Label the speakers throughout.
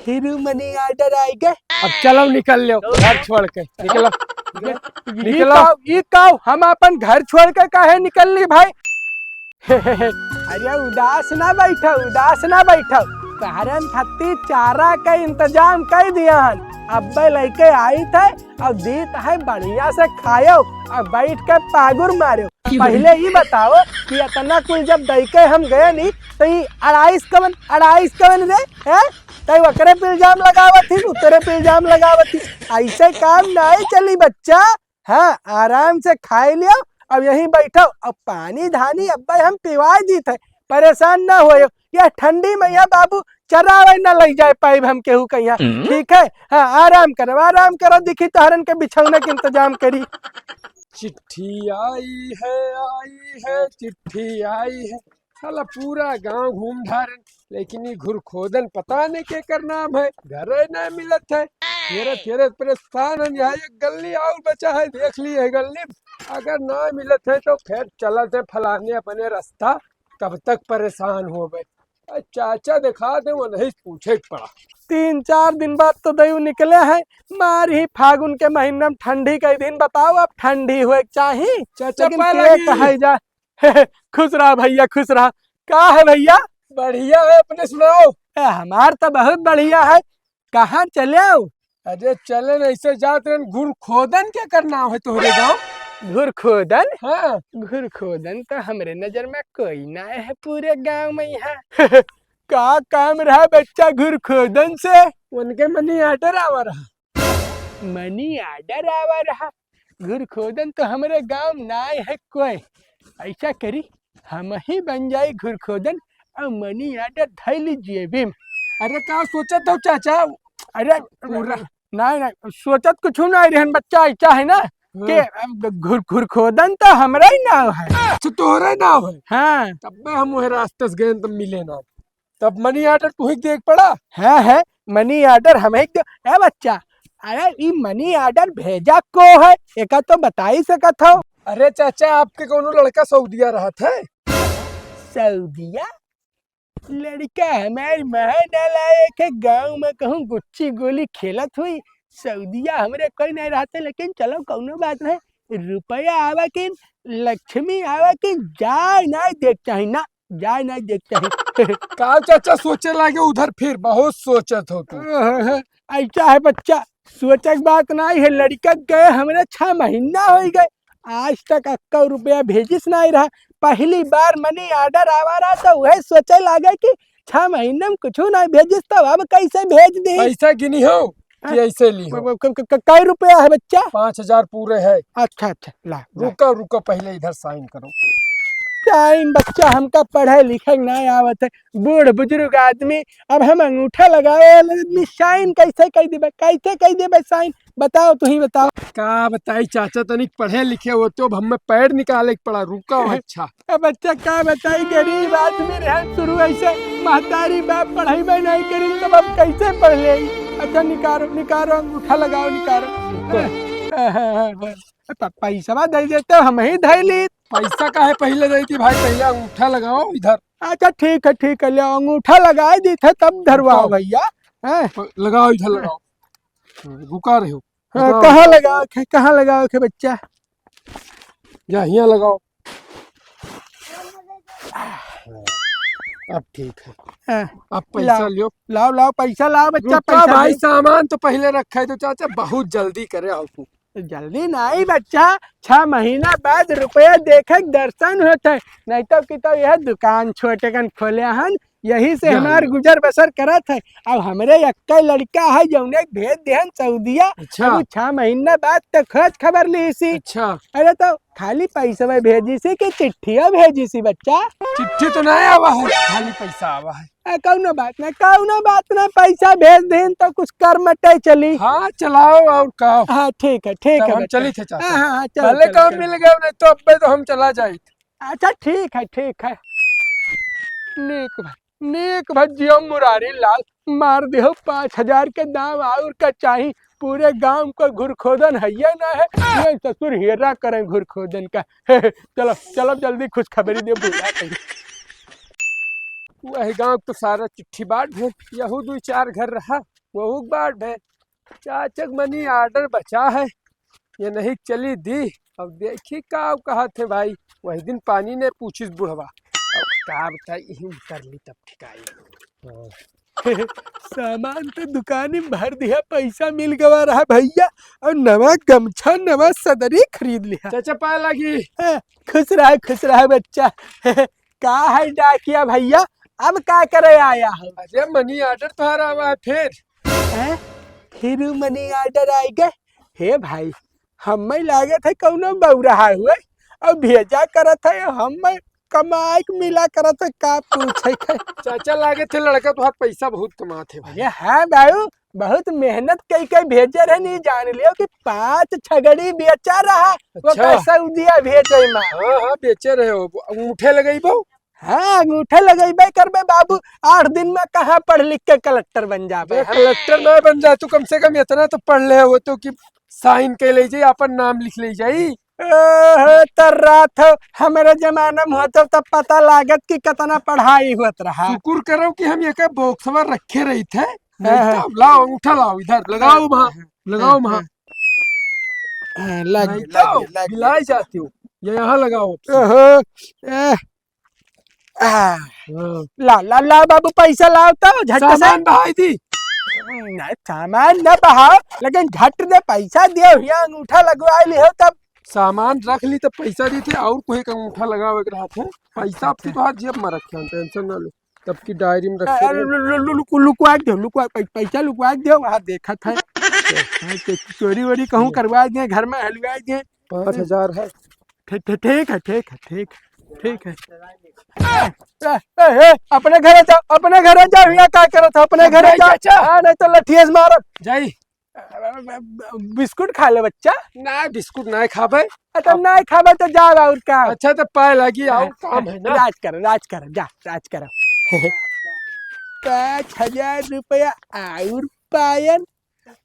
Speaker 1: फिर money order आएगा।
Speaker 2: अब चलो निकल लो घर छोड़ के निकलो निकलो।
Speaker 1: ये काऊ हम अपन घर छोड़ के काहे निकलनी भाई। अरे उदास ना बैठो कारण खातिर चारा का इंतजाम कर दिया हन। अब लेके आई थे अब दीत है बढ़िया से खायो और बैठ के पागुर मारो। पहले ही बताओ कि इतना कुल जब दई के हम गए नहीं तो ये 28 कवन रे है तो वकरे पे इल्जाम लगावत थी उतरे पे इल्जाम लगावत थी। ऐसे काम नहीं चली बच्चा। हाँ आराम से खाए लियो अब यहीं बैठो। अब पानी धानी अब्बा हम पिवा दी थे परेशान ना हो। यह ठंडी मैया बाबू चरावे न लग जाए पाइब हम केहू कहिया। ठीक है हाँ आराम करो दिखी तहरन के बिछौने के इंतजाम करी।
Speaker 2: चिट्ठी आई है चिट्ठी आई है। साला पूरा गांव घूम ढारन लेकिन ये घुरखोदन पता नहीं के कर नाम है। घर न मिलत है तेरे परेशान है। यहाँ एक गली और बचा है देख ली है गली अगर ना मिलत है तो फिर चलते फलाने अपने रास्ता तब तक परेशान हो गए। चाचा दिखा दे वो नहीं पूछे पड़ा।
Speaker 1: 3-4 दिन बाद तो दयू निकले हैं मार ही फागुन के महीने में ठंडी के दिन बताओ अब ठंडी हुए चाहिए
Speaker 2: चाचा
Speaker 1: कहे जा। खुश रहा भैया खुश रहा। क्या है भैया
Speaker 2: बढ़िया है अपने सुनाओ।
Speaker 1: हमार तो बहुत बढ़िया है। कहाँ चले आओ।
Speaker 2: अरे चले न ऐसे जाते घुरखोदन क्या करना है तोहरे गाँव।
Speaker 1: घुरखोदन
Speaker 2: हाँ
Speaker 1: घुरखोदन तो हमरे नजर में कोई ना है पूरे गांव में यहाँ। का काम रहा बच्चा घुरखोदन से।
Speaker 2: उनके मनी ऑर्डर आवा रहा।
Speaker 1: मनी ऑर्डर आवा रहा घुरखोदन तो हमारे गांव ना है कोई। ऐसा करी हम ही बन जाए घुरखोदन और मनी ऑर्डर धै लीजिए भी।
Speaker 2: अरे का सोचत हो चाचा।
Speaker 1: अरे नहीं सोचत कुछ नहीं रहन बच्चा ऐसा है ना कि घुरखोदन तो हमारा ही नाव है।
Speaker 2: अच्छा तोहरा नाव है।
Speaker 1: हाँ
Speaker 2: तब मैं हम रास्ते से गए तब मिले ना तब मनी ऑर्डर तू ही देख पड़ा।
Speaker 1: है मनी ऑर्डर हमें है बच्चा। अरे ये मनी ऑर्डर भेजा को है एक तो बता ही सकत हो।
Speaker 2: अरे चाचा आपके कोनो लड़का सऊदिया रहा था।
Speaker 1: सऊदिया लड़का हमारे महानालाय के गांव में कहूँ गुच्ची गोली खेलत हुई। सऊदिया हमरे कोई नहीं रहते लेकिन चलो कौनो बात नहीं। रुपया आवा कि लक्ष्मी आवा कि जाए नहीं देख चाहिए ना जाए नहीं देख चाहिए।
Speaker 2: का चाचा सोचे लागे उधर फिर बहुत सोचत हो तू।
Speaker 1: ऐसा है बच्चा सोचक बात नहीं है। लड़का गए हमरे 6 महीना हो गए आज तक 1 रुपया भेजिस नहीं रहा। पहली बार मनी ऑर्डर आवा रहा तो वह सोचे लागे कि 6 महीने में कुछ नहीं भेजिस तो अब कैसे भेज दे।
Speaker 2: पैसा गिनी हो कि ऐसे ली हो।
Speaker 1: कई रुपया है बच्चा।
Speaker 2: 5000 पूरे है।
Speaker 1: अच्छा ला
Speaker 2: रुको पहले इधर साइन करो।
Speaker 1: साइन बच्चा हमका पढ़े लिखे नहीं आवत है बूढ़ बुजुर्ग आदमी। अब हम अंगूठा लगाए आदमी साइन कैसे कह देबे साइन बताओ तू ही बताओ।
Speaker 2: का बताई चाचा तनिक पढ़े लिखे हो तो हमें पैर निकाले पड़ा। रुका अच्छा
Speaker 1: बच्चा का बताई गरीब आदमी रहे शुरू ऐसे महतारी बाप पढ़ाई में नहीं करी तब अब कैसे पढ़ ले। अच्छा निकारो अंगूठा लगाओ निकारो। पैसा दे देते हम ही धैली।
Speaker 2: पैसा का है पहले दे थी भाई पहले अंगूठा लगाओ इधर।
Speaker 1: अच्छा ठीक है ले अंगूठा लगाए दी थे तब धरवाओ भैया।
Speaker 2: लगाओ इधर लगाओ। रुका रहे हो
Speaker 1: कहाँ लगाओ के बच्चा
Speaker 2: यहाँ लगाओ। अब ठीक है अब पैसा लियो।
Speaker 1: लाओ पैसा लाओ बच्चा। पैसा
Speaker 2: भाई सामान तो पहले रखा है तो चाचा बहुत जल्दी करे आपको।
Speaker 1: जल्दी नहीं बच्चा 6 महीना बाद रुपया देखे दर्शन होते नहीं तो यह दुकान छोटे कन खोले हन यही से हमार गुजर बसर करत है। अब हमरे एक लड़का है जौने भेज देहन सऊदिया।
Speaker 2: अच्छा
Speaker 1: 6 महीना बाद तो खोज खबर ली सी।
Speaker 2: अच्छा
Speaker 1: अरे तो खाली पैसा भेजी सी कि चिट्ठिया भेजी सी बच्चा।
Speaker 2: चिट्ठी तो नहीं आवा है खाली पैसा आवा है।
Speaker 1: कौनो बात ना पैसा भेज दें तो कुछ कर मटे चली।
Speaker 2: हाँ चलाओ और कहो।
Speaker 1: हाँ ठीक है
Speaker 2: हम चली थे चाचा।
Speaker 1: हाँ
Speaker 2: पहले कब मिल गए नहीं तो अब तो हम चला जाए।
Speaker 1: अच्छा ठीक है नेक भजियो मुरारी लाल मार दे 5000 के दाम और का चाहिए। पूरे गांव को घुरखोदन है ये ना है ये ससुर हेरा करें घुरखोदन का। चलो जल्दी खुश खबरी दे बुला कहीं।
Speaker 2: वही गांव तो सारा चिट्ठी बाट यहू 2-4 घर रहा वो बाट है। चाचक मनी आर्डर बचा है, ये नहीं चली दी। अब देखी का कहा थे भाई, वही दिन पानी ने पूछिस बुढ़वा, अब का बताई कर ली तब ठिकाई। हाँ।
Speaker 1: सामान तो दुकान में भर दिया, पैसा मिल गवा रहा भैया, और नवा गमछा नवा सदरी खरीद लिया।
Speaker 2: चाचा पाए लगी।
Speaker 1: खुश रहा बच्चा। का है डाकिया भैया, अब क्या करे आया है?
Speaker 2: अरे मनी आर्डर तुम्हारा हुआ है फिर।
Speaker 1: फिर मनी आर्डर आएगा? हे भाई, हम लागे थे कौनो बौरा हुए और भेजा करत है, हम कमाई मिला करत है, का पूछे है?
Speaker 2: चाचा लागे थे लड़का तुम्हारा पैसा बहुत कमाते भाई।
Speaker 1: ये है बाबू, बहुत मेहनत कई भेजे रहे, नहीं जान लियो कि 5 छगड़ी बेचा रहा। वो
Speaker 2: अच्छा।
Speaker 1: सऊदिया भेजे माँ।
Speaker 2: हाँ बेचे रहे हो, अंगूठे लगई बहु।
Speaker 1: हाँ अंगूठे लगेबे करबे बाबू, 8 दिन में कहाँ पढ़ लिख के कलेक्टर बन जाबे।
Speaker 2: कलेक्टर ना बन जाए तो कम से कम इतना तो पढ़ ले हो तो कि साइन के ले जाई, अपन नाम लिख ले जाई।
Speaker 1: रात हमारे जमाना में होता तब पता लागत कि कितना पढ़ाई होत रहा।
Speaker 2: शुक्र करो कि हम एक बॉक्स में रखे रही थे। लाओ अंगूठा लाओ, इधर लगाओ, वहाँ लगाओ, वहाँ गिलाई जाती हो, ये यहाँ लगाओ।
Speaker 1: ला बाबू, पैसा लाओ तो झट से।
Speaker 2: सामान बहाई दी।
Speaker 1: नहीं सामान न बहाओ, लेकिन झट दे पैसा दियो, यहाँ अंगूठा लगवा लियो तब।
Speaker 2: सामान रख ली तो पैसा दी थे, और कोई का अंगूठा लगावे के रहा थे। पैसा आपकी तो हाथ जेब में रखे, टेंशन ना लो, तब की डायरी में रखे।
Speaker 1: लुकवा दो, पैसा लुकवा दो, वहाँ देखा था। चोरी वोरी कहूँ करवा दिए, घर में हलवा दिए।
Speaker 2: 5000 है।
Speaker 1: ठीक है। अपने घरे जाओ, अपने घरे जाओ, यहाँ क्या करो था? अपने घरे जाओ, नहीं तो लठिया से मारो
Speaker 2: जाई।
Speaker 1: बिस्कुट खा ले बच्चा।
Speaker 2: ना बिस्कुट ना खाबे।
Speaker 1: अच्छा नहीं खाबे तो जाओ, और का?
Speaker 2: अच्छा तो पाए लगी, और काम है ना।
Speaker 1: राज करो जा, राज करो। 5000 रुपया और पायन।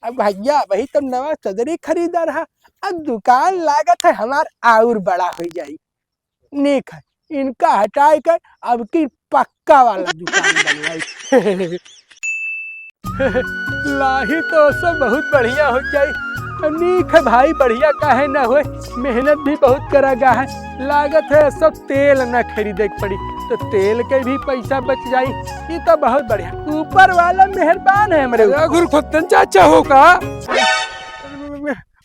Speaker 1: अब भैया वही तो नवा सदरी खरीदा रहा, अब दुकान लागत है हमार और बड़ा हो जाई। नेक है, इनका हटाए कर अब की पक्का वाला दुकान बनवाई। लाही तो सब बहुत बढ़िया हो जाई। नीक है भाई, बढ़िया काहे ना होए, मेहनत भी बहुत करेगा है। लागत है सब तेल न खरीदे पड़ी, तो तेल के भी पैसा बच जाई। ये तो बहुत बढ़िया, ऊपर वाला मेहरबान है हमारे।
Speaker 2: गुरखुद्दन चाचा हो का?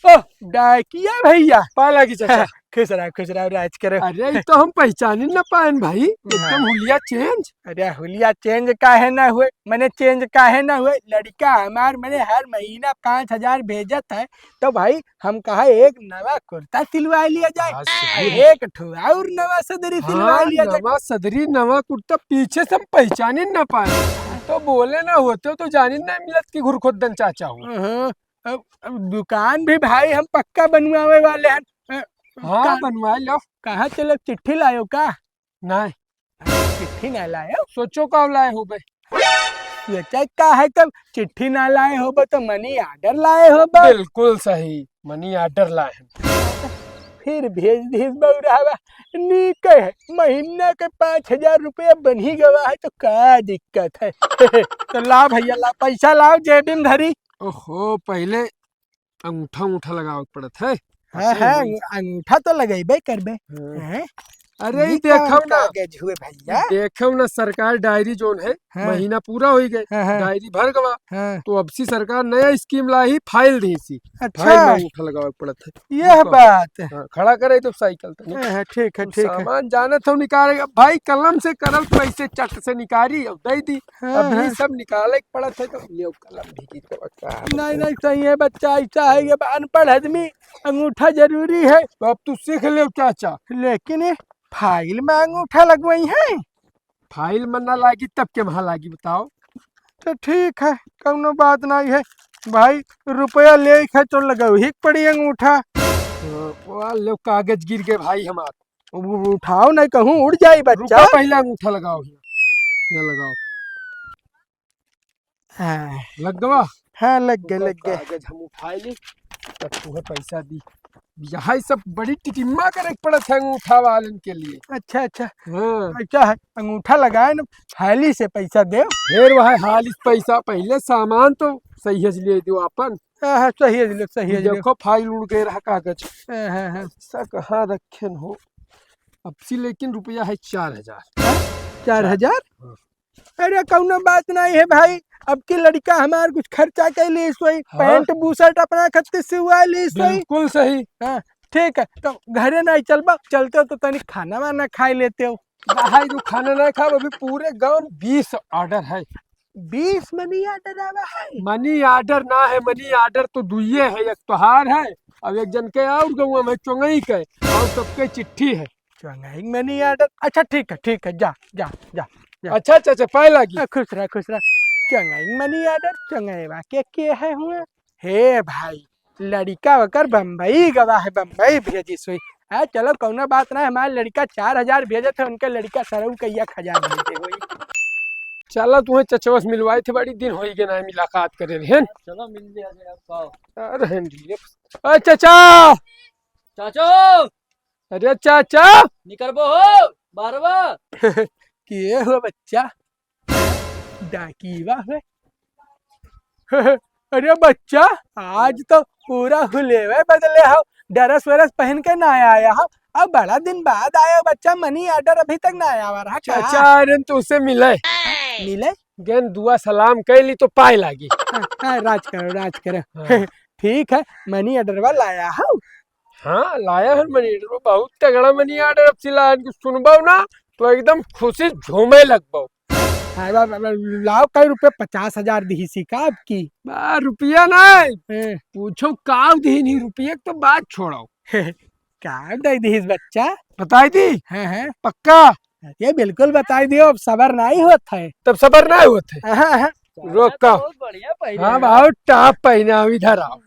Speaker 1: ओह डाकिया भैया,
Speaker 2: पाला की चाचा।
Speaker 1: खुश रहो, राज करो।
Speaker 2: अरे तो हम पहचानी न पाएन भाई, एकदम हुलिया चेंज।
Speaker 1: अरे हुलिया चेंज काहे ना हुए, मैंने चेंज काहे ना हुए, लड़का हमार मैंने हर महीना 5000 भेजत है, तो भाई हम कहा एक नवा कुर्ता सिलवा लिया जाए, एक और नवा सदरी सिलवा लिया जाए।
Speaker 2: नवा सदरी नवा कुर्ता पीछे से हम पहचानी न पाए, तो बोले ना होते तो जानी न मिलत की गुरखुद्दन चाचा हो।
Speaker 1: अब दुकान भी भाई हम पक्का बनवावे वाले हैं।
Speaker 2: हाँ बनवा लो।
Speaker 1: कहाँ चलो, चिट्ठी लायो का?
Speaker 2: नहीं
Speaker 1: चिट्ठी ना लायो,
Speaker 2: सोचो कब लाए हो बे।
Speaker 1: सोचा का है, तब चिट्ठी ना लाए हो तो मनी आर्डर लाए हो।
Speaker 2: बिल्कुल सही, मनी आर्डर लाए।
Speaker 1: फिर भेज दीस बउरावा, नीक है, महीना के 5000 रुपया बन ही गवा है, तो क्या दिक्कत है? तो ला भैया ला, पैसा लाओ जेब में धरी।
Speaker 2: ओहो पहले अंगूठा लगाओ पड़त है।
Speaker 1: हाँ अंगूठा तो लगेबे करबे।
Speaker 2: अरे देखो ना
Speaker 1: हुए भैया,
Speaker 2: देखो ना, सरकार डायरी जोन है, महीना पूरा हो गए, डायरी भर गवा, तो अब सी सरकार नया स्कीम लाई, फाइल दी सी।
Speaker 1: अच्छा
Speaker 2: फाइल में अंगूठा लगाओ पड़त है।
Speaker 1: यह बात है।
Speaker 2: खड़ा करे तो साइकिल
Speaker 1: ठीक है।
Speaker 2: सामान जाने तो निकाले भाई, कलम से करल तो ऐसे चट से निकाली और दे दी। अभी सब निकाले पड़त है, तो ले कलम भी
Speaker 1: नहीं सही है बच्चा, ऐसा है, ये अनपढ़ आदमी, अंगूठा जरूरी है।
Speaker 2: तो अब तू सीख ले चाचा।
Speaker 1: लेकिन फाइल में अंगूठा लगवाई है,
Speaker 2: फाइल में ना लागी तब के वहां लागी बताओ।
Speaker 1: तो ठीक है, कौनो बात नहीं है भाई, रुपया ले है तो लगाओ ही पड़ी अंगूठा।
Speaker 2: लो कागज गिर गए भाई हमार,
Speaker 1: उठाओ नहीं कहूँ उड़ जाए बच्चा।
Speaker 2: पहले अंगूठा लगाओ, ये लगाओ। लग गवा?
Speaker 1: हाँ लग गए।
Speaker 2: कागज हम उठा ली, तब तुम्हें पैसा दी। यहाँ सब बड़ी टिटिम्मा करे पड़त है अंगूठा वालन के लिए।
Speaker 1: अच्छा अच्छा,
Speaker 2: हाँ
Speaker 1: अच्छा है, अंगूठा लगाए न थैली से पैसा दे।
Speaker 2: फिर वह हालिस पैसा पहले सामान तो सही ले दो अपन।
Speaker 1: हाँ सही है लोग, सही है लोग।
Speaker 2: देखो फाइल उड़ गए रहा कागज।
Speaker 1: हाँ
Speaker 2: ऐसा कहाँ रखे हो अब सी, लेकिन रुपया है 4000।
Speaker 1: 4000?
Speaker 2: हाँ।
Speaker 1: अरे कौनो बात नहीं है भाई, अब की लड़का हमार कुछ खर्चा के लिए सोई,
Speaker 2: हाँ।
Speaker 1: पैंट बूशर्ट अपना खत्ती सिवा ली सोई।
Speaker 2: बिल्कुल सही।
Speaker 1: हाँ ठीक है, तो घरे नहीं चलबा, चलते हो तो तनी खाना वाना खा लेते हो।
Speaker 2: भाई तू खाना नहीं खा, अभी पूरे गांव 20 ऑर्डर है।
Speaker 1: 20 मनी ऑर्डर आवा है?
Speaker 2: मनी ऑर्डर ना है, मनी ऑर्डर तो दुइये है, एक त्योहार है अब एक जन के और गौवा में चुंगई के और सबके चिट्ठी है।
Speaker 1: चंगाई मनी ऑर्डर, अच्छा ठीक है, जा जा जा।
Speaker 2: अच्छा चाचा पाए लागी।
Speaker 1: खुश रह खुश रह। चंगाई मनी ऑर्डर, चंगाई वाके के है हुए। हे भाई लड़का वकर बम्बई गवा है, बम्बई भेजी सोई। चलो कौनो बात ना, हमारे लड़का 4000 भेजे थे, उनके लड़का सरऊ कैया 1000 भेजे हुई।
Speaker 2: चलो तुम्हें चचवा से मिलवाए थे, बड़ी दिन हो गए ना मुलाकात करे रहे।
Speaker 3: चलो मिल लिया
Speaker 2: अरे चाचा,
Speaker 3: चाचो
Speaker 2: अरे चाचा
Speaker 3: निकलबो हो बारवा।
Speaker 1: किए हो बच्चा, डाकीवा है। अरे बच्चा आज तो पूरा हुलेवे बदले हो, डरस वरस पहन के ना आया हो, अब बड़ा दिन बाद आया हो बच्चा, मनी ऑर्डर अभी तक ना आया हुआ रहा।
Speaker 2: चाचा अरे तो उसे मिले
Speaker 1: मिले
Speaker 2: गेन दुआ सलाम कैली तो पाए लागी।
Speaker 1: हाँ, राज करो राज करो।
Speaker 2: हाँ।
Speaker 1: ठीक है, मनी ऑर्डर वाला लाया हो।
Speaker 2: हाँ लाया है मनी ऑर्डर, बहुत तगड़ा मनी ऑर्डर। अब सिला सुनबो ना तो एकदम खुशी झूमे लगबो।
Speaker 1: लाओ कई रुपए, 50,000 दी सी का आपकी।
Speaker 2: रुपया नहीं पूछो काव दी नहीं, रुपये तो बात छोड़ो।
Speaker 1: का दे दी बच्चा?
Speaker 2: बताई दी?
Speaker 1: हाँ
Speaker 2: पक्का?
Speaker 1: ये बिल्कुल बताई दियो, अब सबर नहीं होता है।
Speaker 2: तब सबर नहीं होते।
Speaker 1: हाँ
Speaker 2: रोका।
Speaker 3: बहुत बढ़िया पहले।
Speaker 2: हाँ बहुत टॉप पहना, इधर आओ।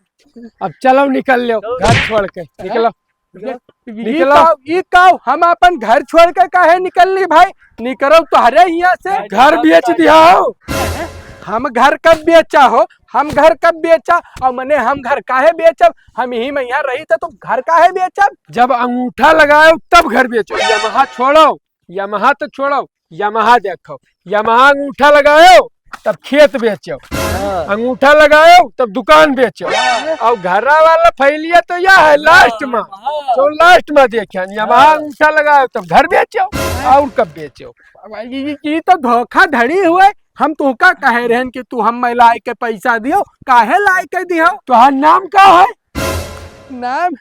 Speaker 2: अब चलो निकल लो घर छोड़ के, निकलो
Speaker 1: निकलो। हम अपन घर छोड़ के काहे निकल ली भाई? निकलो तुम्हारे यहाँ से।
Speaker 2: घर बेच दिया हो।
Speaker 1: हम घर कब बेचा हो? हम घर कब बेचा? और मने हम घर काहे बेचब? हम यही में यहाँ रही थे तो घर काहे बेचब?
Speaker 2: जब अंगूठा लगाओ तब घर बेचो। यमहा छोड़ो, यमहा तो छोड़ो, यमहा देखो। यमहा अंगूठा लगाओ तब खेत बेचो, अंगूठा लगाओ तब दुकान बेचो। और घरा वाला फैलिया तो यह है लास्ट में, जो लास्ट में देखे यमहा अंगूठा लगाओ तब घर बेचो और कब बेचो।
Speaker 1: ये तो धोखाधड़ी हुए। हम तुका कहे रहन कि तू हम लाई के पैसा दियो, काहे लाई के दियो?
Speaker 2: तुहार नाम का है?
Speaker 1: नाम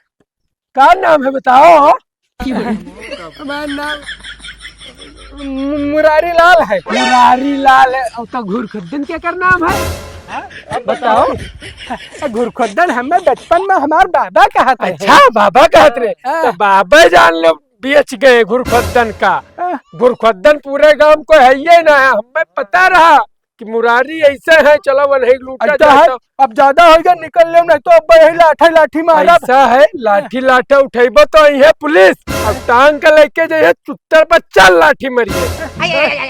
Speaker 2: का नाम है बताओ?
Speaker 1: हमारा नाम मुरारी लाल है।
Speaker 2: मुरारी लाल है। और तो घुरखुद्दन क्या कर नाम है?
Speaker 1: बताओ। घुरखुद्दन हमें बचपन में हमारे बाबा कहते हैं।
Speaker 2: अच्छा बाबा कहते रहे, तो बाबा जान लो बेच गए घुरखुद्दन का। घुरखुद्दन पूरे गांव को है ये ना, हमें पता रहा कि मुरारी ऐसे है। चलो वो नहीं लूटा जाता।
Speaker 1: अब ज्यादा हो गया, निकल ले, नहीं तो अब यही लाठी लाठी मारा।
Speaker 2: ऐसा है लाठी लाठा उठेबो तो यही पुलिस अब टांग के लेके जाइए चुत्तर पर चल लाठी मरिए।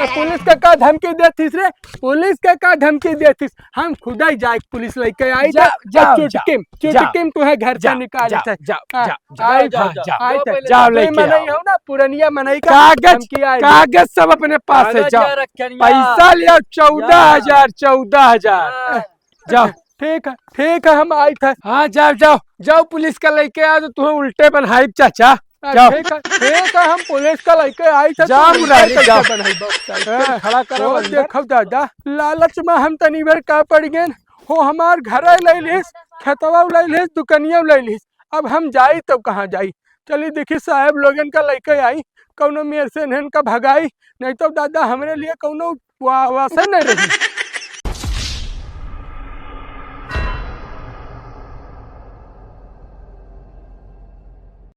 Speaker 1: पुलिस के का धमकी देतीस रे? पुलिस के का धमकी देतीस? हम खुद ही जाए पुलिस लेके आई। चुटकिम तुम्हें घर से निकाल
Speaker 2: जाओ लेके
Speaker 1: हो ना, पुरनिया मनई का
Speaker 2: कागज सब अपने पास है। जाओ पैसा लिया 14,000 14,000। जाओ
Speaker 1: ठीक है हम आए थे।
Speaker 2: हाँ जाओ जाओ जाओ, पुलिस का लेके आ तो तुम्हें उल्टे बनाई चाचा।
Speaker 1: ठीक है हम पुलिस का लेके आए थे।
Speaker 2: जाओ मुरारी जाओ।
Speaker 1: खड़ा करो। देखो दादा, लालच में हम तनी भर का पड़ गए हो। हमार घर ले लिस, खेतवा ले लिस, दुकनिया ले लिस। अब हम जाई तो कहाँ जाई? चलिए देखी साहब लोगन का लेके आई, कौनो मेरे से का भगाई, नहीं तो दादा हमरे लिए कौनो वासन नहीं रही।